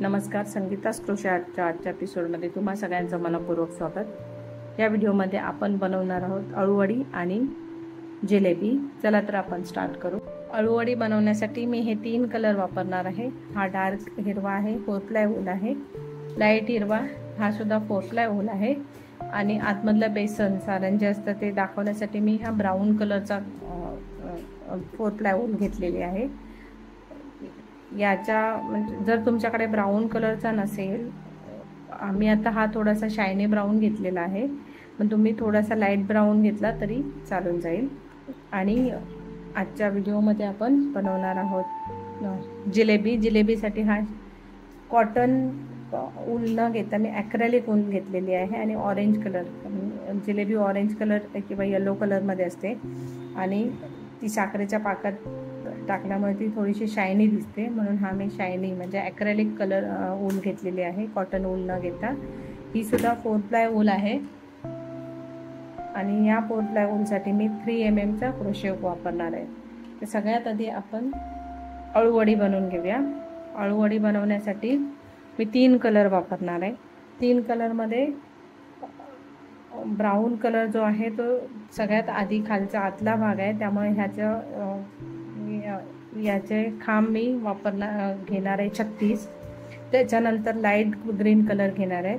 नमस्कार, संगीता's क्रोशे आर्टच्या आजच्या एपिसोडमध्ये तुम्हा सगळ्यांचं मनपूर्वक स्वागत। या व्हिडिओमध्ये आपण बनवणार आहोत अळूवडी आणि जिलेबी। चला तर आपण स्टार्ट करू। अळूवडी बनवण्यासाठी मी हे 3 कलर वापरणार आहे। हा डार्क हिरवा आहे, 4 प्लाय वूल आहे, लाईट हिरवा हा सुद्धा 4 प्लाय वूल आहे आणि आतमधलं बेसन सारण जे असतं ते दाखवण्यासाठी मी हा ब्राऊन कलरचा 4 प्लाय वूल घेतलेली आहे। याच्या म्हणजे जर तुमच्याकडे ब्राऊन कलरचा नसेल, आम्ही आता हा थोडासा शायनी ब्राऊन घेतलेला आहे, पण तुम्ही थोडासा लाईट ब्राऊन घेतला तरी चालून जाईल। आणि आजच्या व्हिडिओमध्ये आपण बनवणार आहोत जिलेबी। जिलेबीसाठी हा कॉटन ऊल न घेता मी ॲक्रेलिक ऊल घेतलेली आहे आणि orange colour, jalebi orange colour किंवा येलो कलरमध्ये असते आणि ती साखरेच्या पाकात टाकल्यामुळे ती थोडीशी शायनी दिसते, म्हणून हा मी शायनी म्हणजे ॲक्रेलिक कलर ऊल घेतलेली आहे, कॉटन ऊल न घेता। ही सुद्धा 4 प्लाय ऊल आहे आणि या 4 प्लाय ऊलसाठी मी 3 mm चा क्रोशे वापरणार आहे। तर सगळ्यात आधी आपण अळूवडी बनवून घेऊया। अळूवडी बनवण्यासाठी मी 3 कलर वापरणार आहे। 3 कलरमध्ये ब्राऊन कलर जो आहे तो सगळ्यात आधी खालचा आतला भाग आहे, त्यामुळे याचे खांब मी घेणार आहे 36। त्याच्यानंतर लाईट ग्रीन कलर घेणार आहे,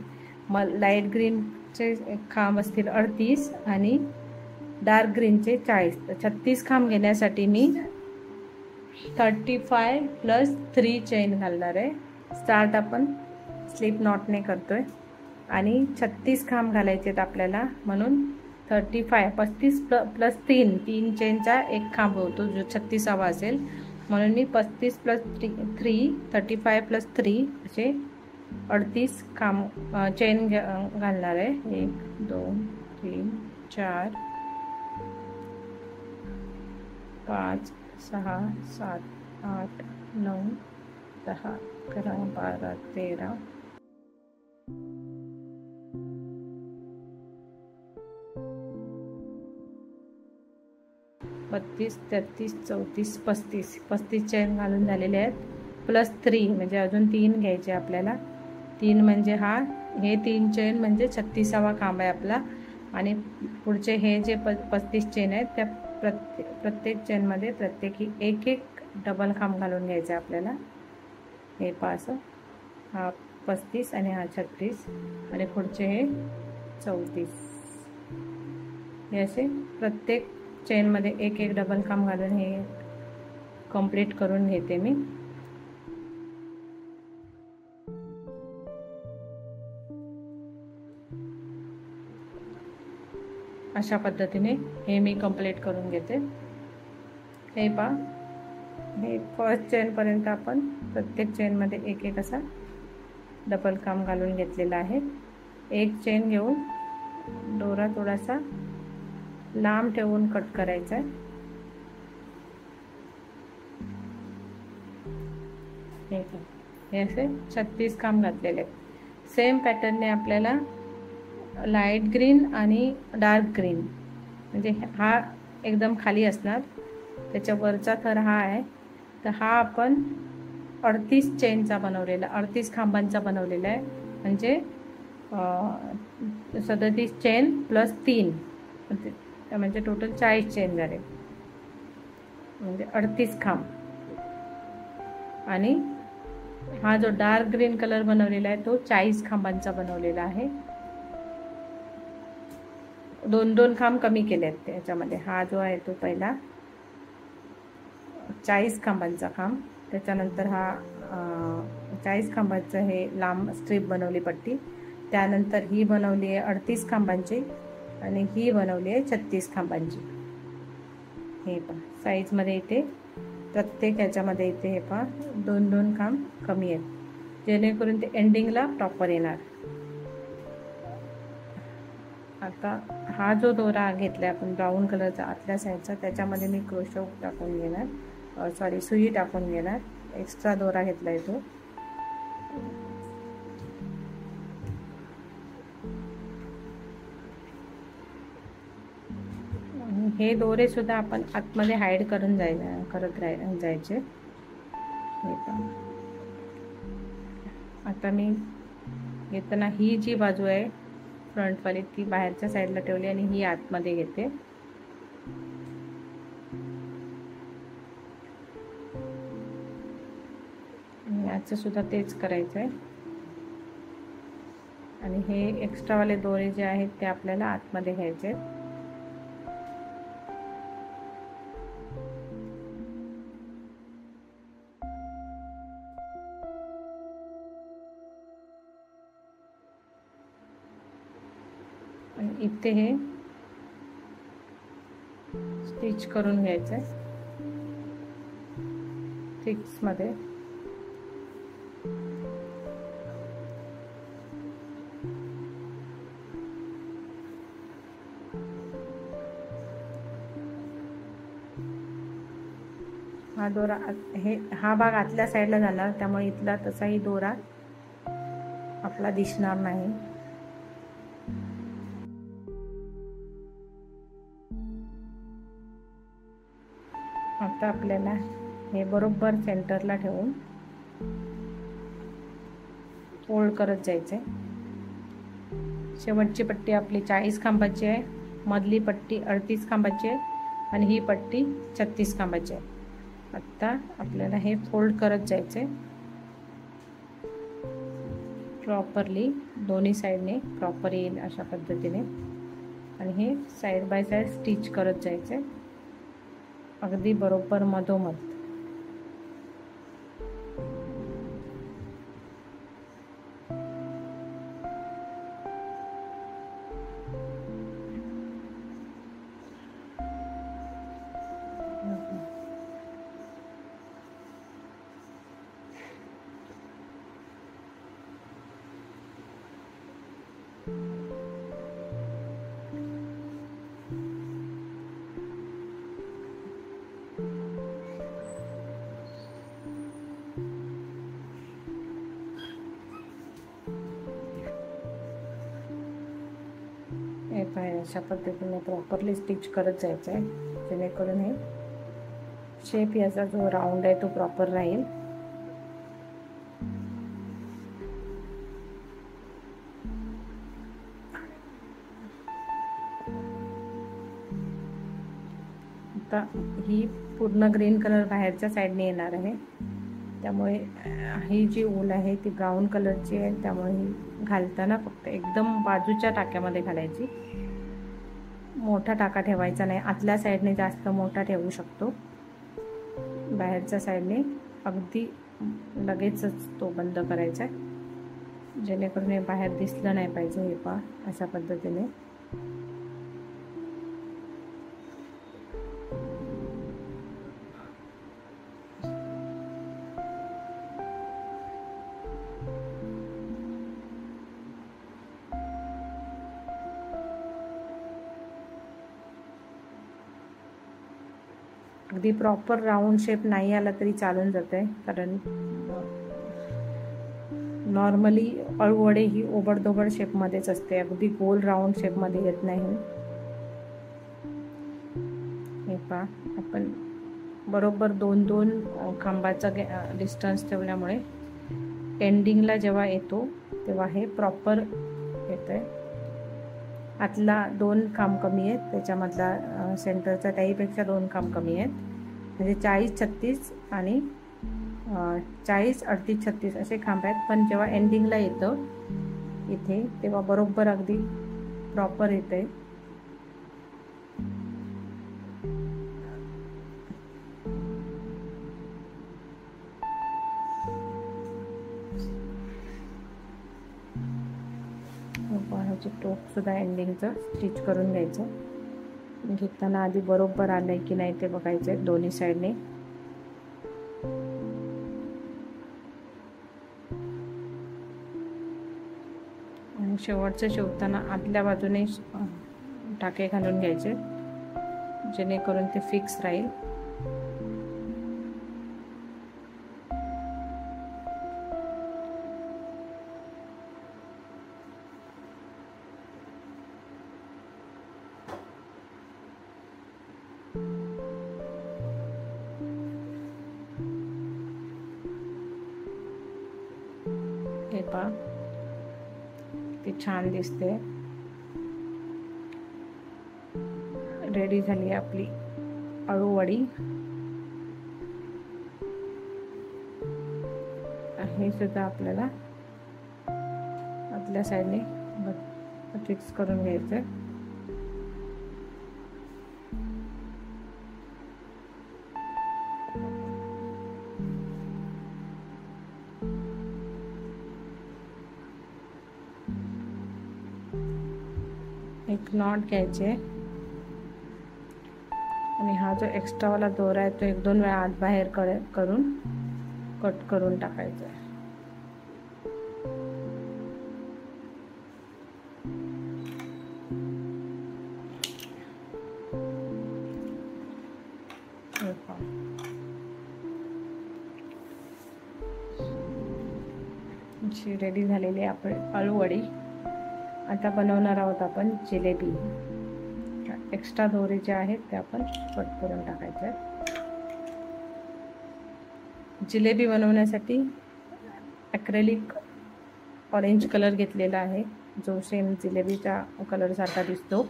लाईट ग्रीनचे खांब असतील 38 आणि डार्क ग्रीनचे 40। तर 36 खांब घेण्यासाठी मी 35 + 3 चेन घालणार आहे। स्टार्ट आपण स्लिप नॉटने करतोय आणि 36 खांब घालायचे आहेत आपल्याला, म्हणून 35 + 3 चेनचा एक खांब होतो जो 36वा असेल, म्हणून मी 35 + 3 35 + 3 असे 38 खांब चेन घालणार आहे। 1 2 3 4 5 6 7 8 9 10 11 12 13 32 33 34 35 चेन घालून झालेले आहेत, प्लस 3 म्हणजे अजून 3 घ्यायचे आपल्याला। 3 म्हणजे हे 3 चेन म्हणजे 36वा खांब आहे आपला, आणि पुढचे हे जे 35 चेन आहेत त्या प्रत्येक चेनमध्ये प्रत्येकी एक डबल खांब घालून घ्यायचे आपल्याला। हे पास हा 35 आणि हा 36 आणि पुढचे हे 34। हे असे प्रत्येक चेनमध्ये एक डबल खांब घालून हे कंप्लीट करून घेते मी। अशा पद्धतीने हे मी कंप्लीट करून घेते। हे पहा, हे फर्स्ट चेन पर्यंत आपण प्रत्येक चेनमध्ये एक असा डबल खांब घालून घेतलेला आहे। एक चेन घेऊन दोरा थोडासा लांब ठेवून कट करायचा आहे। हे असे 36 खांब घातलेले आहेत। सेम पॅटर्नने आपल्याला लाईट ग्रीन आणि डार्क ग्रीन, म्हणजे हा एकदम खाली असणार, त्याच्या वरचा थर हा आहे, तर हा आपण 38 चेनचा बनवलेला, 38 खांबांचा बनवलेला आहे, म्हणजे 37 चेन + 3 म्हणजे टोटल 40 चेन झाले, म्हणजे 38 खांब। आणि हा जो डार्क ग्रीन कलर बनवलेला आहे तो 40 खांबांचा बनवलेला आहे। 2 खांब कमी केले आहेत त्याच्यामध्ये। हा जो आहे तो पहिला 40 खांबांचा खांब, त्याच्यानंतर हा 40 खांबाचं हे लांब स्ट्रीप बनवली पट्टी, त्यानंतर ही बनवली आहे 38 खांबांची आणि ही बनवली आहे 36 खांबांची। हे पहा साईजमध्ये इथे प्रत्येक ह्याच्यामध्ये इथे हे पहा 2 खांब कमी आहेत, जेणेकरून ते एंडिंगला प्रॉपर येणार। आता हा जो दोरा घेतला आपण ब्राऊन कलरचा आतल्या साईडचा, त्याच्यामध्ये मी क्रोशे टाकून घेणार, सुई टाकून घेणार, एक्स्ट्रा दोरा घेतला आहे तो। हे दोरे सुद्धा आपण आतमध्ये हाईड करून जायचे। आता मी घेताना ही जी बाजू आहे फ्रंटवाली ती बाहेरच्या साईडला ठेवली आणि ही आतमध्ये घेते. याचं सुद्धा तेच करायचं आहे. आणि हे एक्स्ट्रावाले दोरे जे आहेत ते आपल्याला आतमध्ये घ्यायचे आहेत. इथे हे स्टिच करून घ्यायचं आहे फिक्समध्ये. हा दोरा हा भाग आतल्या साईडला जाणार, त्यामुळे इथला तसाही दोरा आपला दिसणार नाही. आता आपल्याला हे बरोबर सेंटरला ठेवून फोल्ड करत जायचे. शेवटची पट्टी आपली 40 खांबाची आहे, मधली पट्टी 38 खांबाची आहे आणि ही पट्टी 36 खांबाची आहे. आता आपल्याला हे फोल्ड करत जायचे प्रॉपरली, दोन्ही साईडने प्रॉपर येईल अशा पद्धतीने. आणि हे साईड बाय साईड स्टिच करत जायचे अगदी बरोबर मधोमध. हे पाय अशा पद्धतीने प्रॉपरली स्टिच करत जायचं आहे, जेणेकरून हे शेप याचा जो राऊंड आहे तो प्रॉपर राहील. आता ही पूर्ण ग्रीन कलर बाहेरच्या साईडने येणार आहे, त्यामुळे ही जी ऊल आहे ती ब्राऊन कलरची आहे, त्यामुळे ही घालताना फक्त एकदम बाजूच्या टाक्यामध्ये घालायची. मोठा टाका ठेवायचा नाही, आतल्या साईडने जास्त मोठा ठेवू शकतो, बाहेरच्या साईडने अगदी लगेचच तो बंद करायचा आहे, जेणेकरून हे बाहेर दिसलं नाही पाहिजे. हे पहा अशा पद्धतीने. अगदी प्रॉपर राऊंड शेप नाही आला तरी चालून जाते, कारण नॉर्मली अळूवडे ही ओबडधोबड शेपमध्येच असते, अगदी गोल राऊंड शेपमध्ये येत नाही. हे पहा आपण बरोबर 2-2 खांबाचा डिस्टन्स ठेवल्यामुळे एंडिंगला जेव्हा येतो तेव्हा हे प्रॉपर येतं आहे. आतला 2 खांब कमी आहेत, त्याच्यामधला सेंटरचा त्याहीपेक्षा 2 खांब कमी आहेत, म्हणजे 40-36 आणि 40-38-36 असे खांब आहेत. पण जेव्हा एंडिंगला येतं इथे तेव्हा बरोबर अगदी प्रॉपर येते. टोक सुद्धा एंडिंगचं स्टिच करून घ्यायचं. घेताना आधी बरोबर आलंय की नाही ते बघायचं आहे दोन्ही साईडने. आणि शेवटचं शिवताना आतल्या बाजूने टाके घालून घ्यायचे, जेणेकरून ते फिक्स राहील. पहा ती छान दिसते. रेडी झाली आपली अळूवडी. हे सुद्धा आपल्याला आतल्या साईडने फिक्स करून घ्यायचं. एक नॉट घ्यायचे आणि हा जो एक्स्ट्रावाला दोरा आहे तो 1-2 वेळा आत बाहेर करून कट करून टाकायचा आहे. रेडी झालेली आपण अळूवडी. आता बनवणार आहोत आपण जिलेबी. एक्स्ट्रा दोरे जे आहेत ते आपण कट करून टाकायचे. जिलेबी बनवण्यासाठी ॲक्रेलिक ऑरेंज कलर घेतलेला आहे, जो सेम जिलेबीचा कलर सारखा दिसतो.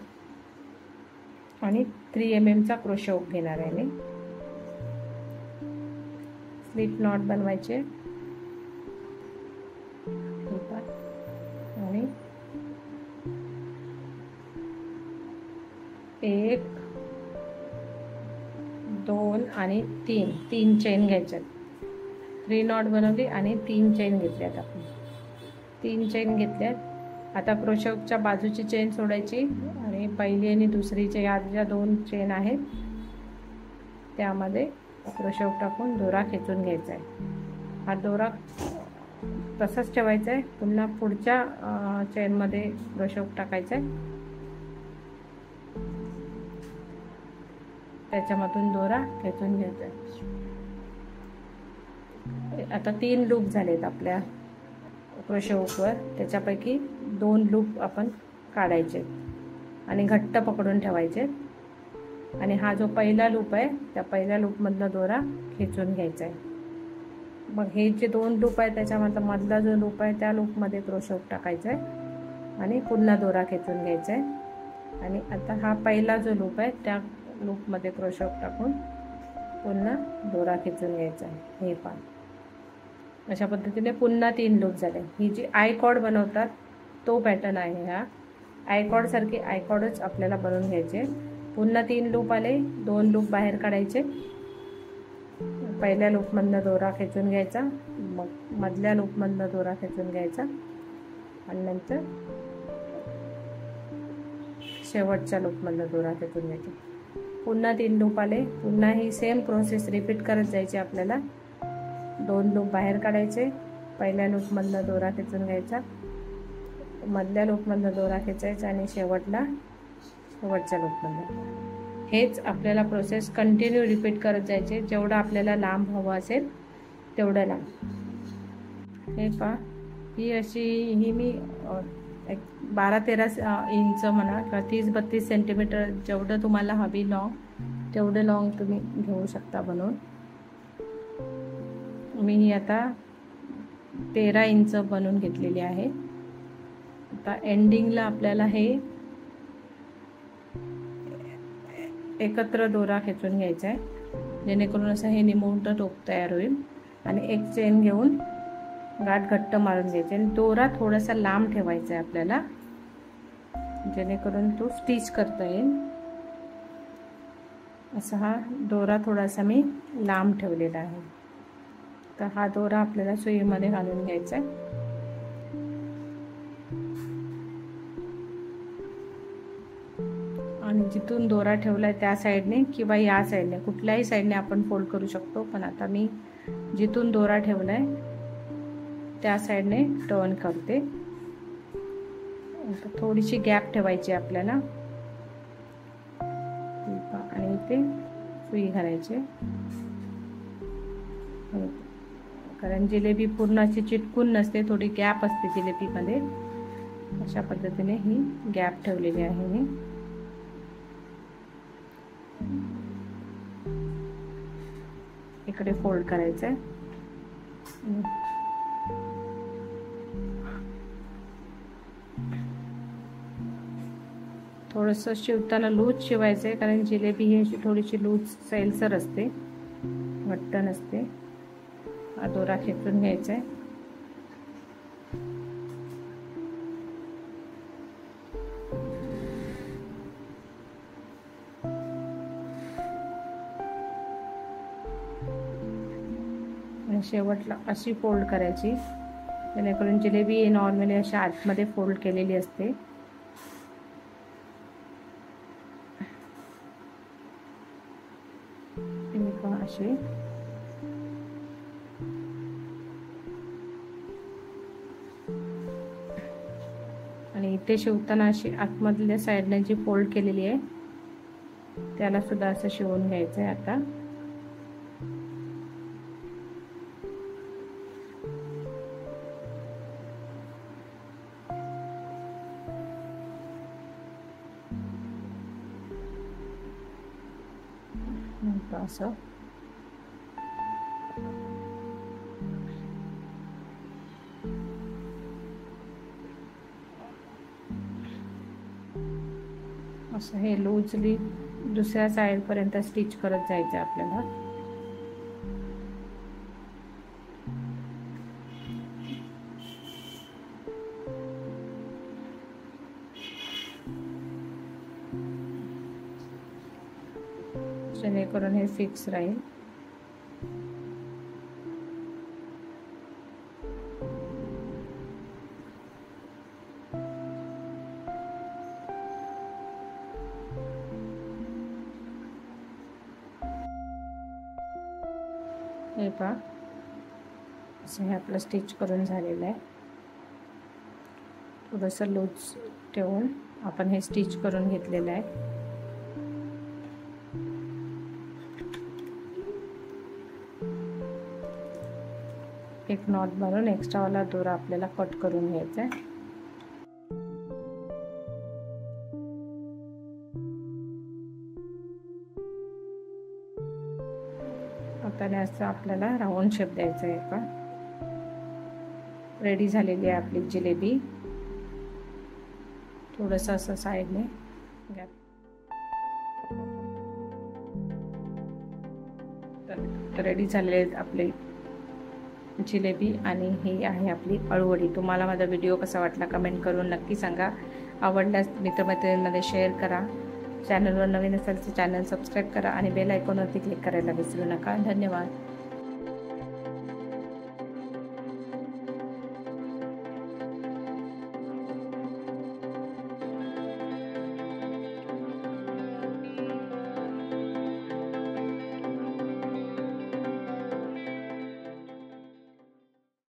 आणि 3 mm चा क्रोशे हुक घेणार आहे मी. स्लिप नॉट बनवायचे आणि 1 2 आणि 3 चेन घ्यायच्यात. 3 नॉट बनवली आणि 3 चेन घेतल्यात आपण. 3 चेन घेतल्यात. आता क्रोशे हुकच्या बाजूची चेन सोडायची आणि पहिली आणि दुसरीच्या या ज्या 2 चेन आहेत त्यामध्ये क्रोशे हुक टाकून दोरा खेचून घ्यायचा आहे. हा दोरा तसाच ठेवायचा आहे. पुन्हा पुढच्या चेनमध्ये क्रोशे हुक टाकायचा आहे. त्याच्यामधून दोरा खेचून घ्यायचा आहे. आता 3 लूप झालेत आपल्या क्रोशे हुकवर. त्याच्यापैकी 2 लूप आपण काढायचे आणि घट्ट पकडून ठेवायचे. आणि हा जो पहिला लूप आहे त्या पहिल्या लूपमधला दोरा खेचून घ्यायचा आहे. मग हे जे 2 लूप आहे त्याच्यामधला मधला जो लूप आहे त्या लूपमध्ये क्रोशे हुक टाकायचा आहे आणि पुन्हा दोरा खेचून घ्यायचा आहे. आणि आता हा पहिला जो लूप आहे त्या लूपमध्ये क्रोशे हुक टाकून पुन्हा दोरा खेचून घ्यायचा आहे. हे पहा, अशा पद्धतीने पुन्हा 3 लूप झाले. ही जी आय कॉर्ड बनवतात तो पॅटर्न आहे हा. आय कॉर्ड सारखे आय कॉर्डच आपल्याला बनवून घ्यायचे. पुन्हा 3 लूप आले, 2 लूप बाहेर काढायचे. पहिल्या लूपमधनं दोरा खेचून घ्यायचा, मग मधल्या लूपमधनं दोरा खेचून घ्यायचा आणि नंतर शेवटच्या लूपमधनं दोरा खेचून घ्यायचा. पुन्हा 3 लूप आले, पुन्हा ही सेम प्रोसेस रिपीट करत जायची आपल्याला. 2 लूप बाहेर काढायचे, पहिल्या लूपमधनं दोरा खेचून घ्यायचा, मधल्या लूपमधनं दोरा खेचायचा आणि शेवटच्या लूपमधनं. हेच आपल्याला प्रोसेस कंटिन्यू रिपीट करत जायचे. जेवढं आपल्याला लांब हवं असेल तेवढं लांब. हे पहा, ही मी 12-13 इंच म्हणा किंवा 30-32 सेंटीमीटर जेवढं तुम्हाला हवी लॉंग तेवढं लॉंग तुम्ही घेऊ शकता बनवून. मी ही आता 13 इंच बनवून घेतलेली आहे. आता एंडिंगला आपल्याला हे एकत्र दोरा खेचून घ्यायचा आहे, जेणेकरून असं हे निमुळतं टोक तयार होईल. आणि एक चेन घेऊन गाठ घट्ट मारून घ्यायची आणि दोरा थोडासा लांब ठेवायचा आहे आपल्याला, जेणेकरून तो स्टिच करता येईल. असा हा दोरा थोडासा मी लांब ठेवलेला आहे. तर हा दोरा आपल्याला सुईमध्ये घालून घ्यायचा आहे. आणि जिथून दोरा ठेवलाय त्या साईडने किंवा या साईडने कुठल्याही साईडने आपण फोल्ड करू शकतो. पण आता मी जिथून दोरा ठेवलाय त्या साईडने टर्न करते. थोडीशी गॅप ठेवायची आपल्याला आणि इथे सुई घालायची, कारण जिलेबी पूर्ण अशी चिटकून नसते, थोडी गॅप असते जिलेबीमध्ये. अशा पद्धतीने ही गॅप ठेवलेली आहे मी. इकडे फोल्ड करायचं आहे. थोडंसं शिवताना लूज शिवायचं आहे, कारण जिलेबी ही अशी थोडीशी लूज सैलसर असते, घट्ट नसते. हा दोरा खेचून घ्यायचा आहे. आणि शेवटला अशी फोल्ड करायची, जेणेकरून जिलेबी नॉर्मली अशा आतमध्ये फोल्ड केलेली असते. अशी आणि इथे शिवताना अशी आतमधल्या साईडने जी फोल्ड केलेली आहे त्याला सुद्धा असं शिवून घ्यायचं आहे. आता असं असं हे लूजली दुसऱ्या साइड पर्यंत स्टिच करत जायचं आपल्याला. जेणेकरून हे फिक्स राहील. हे पहा, असं हे आपलं स्टिच करून झालेलं आहे. थोडंसं लूज ठेवून आपण हे स्टिच करून घेतलेलं आहे. एक नॉट मारून एक्स्ट्रावाला दोरा आपल्याला कट करून घ्यायचा आहे. आता असं आपल्याला राऊंड शेप द्यायचा आहे. का रेडी झालेली आहे आपली जिलेबी. थोडंसं असं साईडने गॅप. तर रेडी झालेले आहेत आपले जिलेबी आणि ही आहे आपली अळूवडी. तुम्हाला माझा व्हिडिओ कसा वाटला कमेंट करून नक्की सांगा. आवडल्यास मित्रमैत्रिणींमध्ये शेअर करा. चॅनलवर नवीन असेल तर चॅनल सबस्क्राईब करा आणि बेल आयकॉनवरती क्लिक करायला विसरू नका. धन्यवाद.